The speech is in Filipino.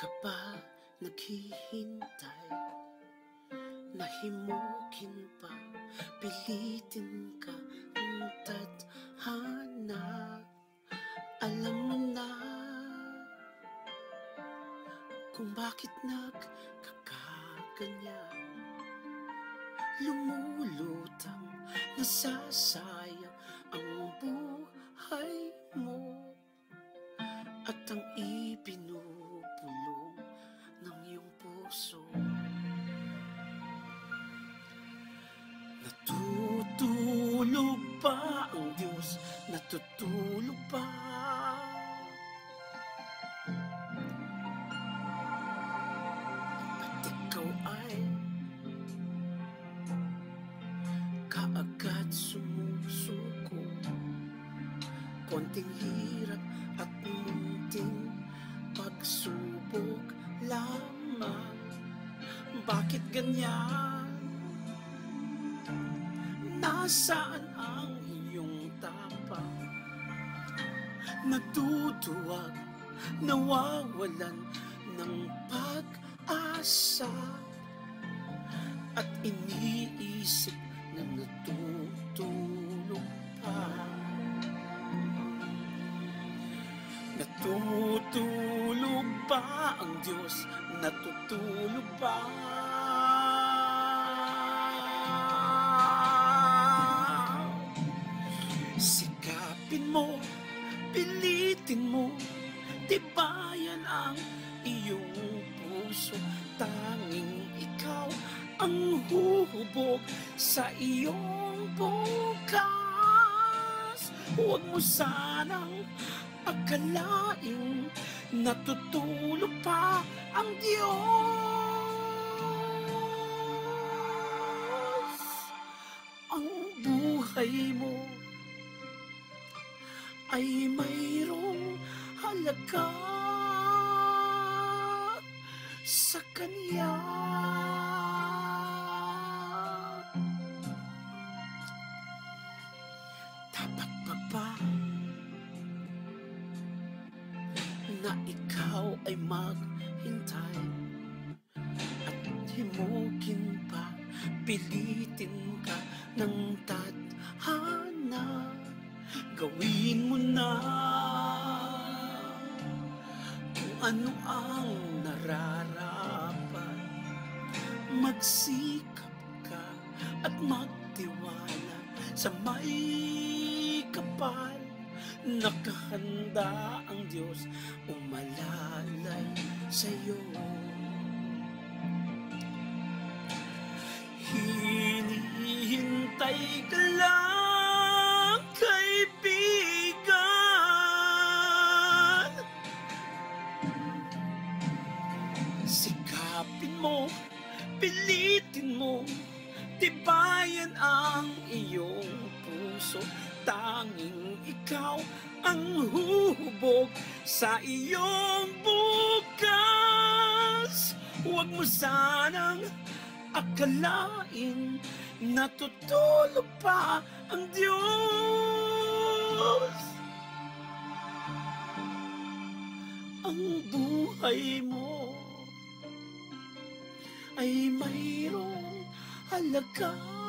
ka ba naghihintay? Nahimukin pa, pilitin ka ng tadhana. Alam mo na kung bakit nagkakaganyan. Lumulutang, nasasayang ang buhay mo at ang ibinubulong ng iyong puso. Natutulog ba ang Diyos? Natutulog ba? At ikaw ay kaagad sumusuko. Konting hirap at munting pagsubok lamang. Bakit ganyan? Nasaan ang iyong tapang? Natutuwag, nawawalan ng pag-asa, at iniisip na natutulog pa. Natutulog ba ang Diyos? Natutulog ba? Sikapin mo, pilitin mo, tibayan ang iyong puso. Tanging ikaw ang huhubog sa iyong bukas. Huwag mo sanang akalaing natutulog pa ang Diyos. Ang buhay mo ay mayroong halaga sa Kanya. Dapat pa ba na ikaw ay maghintay at himukin pa, pilitin ka ng tadhana? Gawin mo na kung ano ang nararapat. Magsikap ka at magtiwala sa may kapal. Nakahanda ang Diyos umalalay sa'yo. Hinihintay ka lang, kaibigan. Sikapin mo, pilitin mo, tibayan ang iyong puso. Tanging ikaw ang huhubog sa iyong bukas. Huwag mo sanang akalain natutulog pa ang Diyos. Ang buhay mo ay mayroong halaga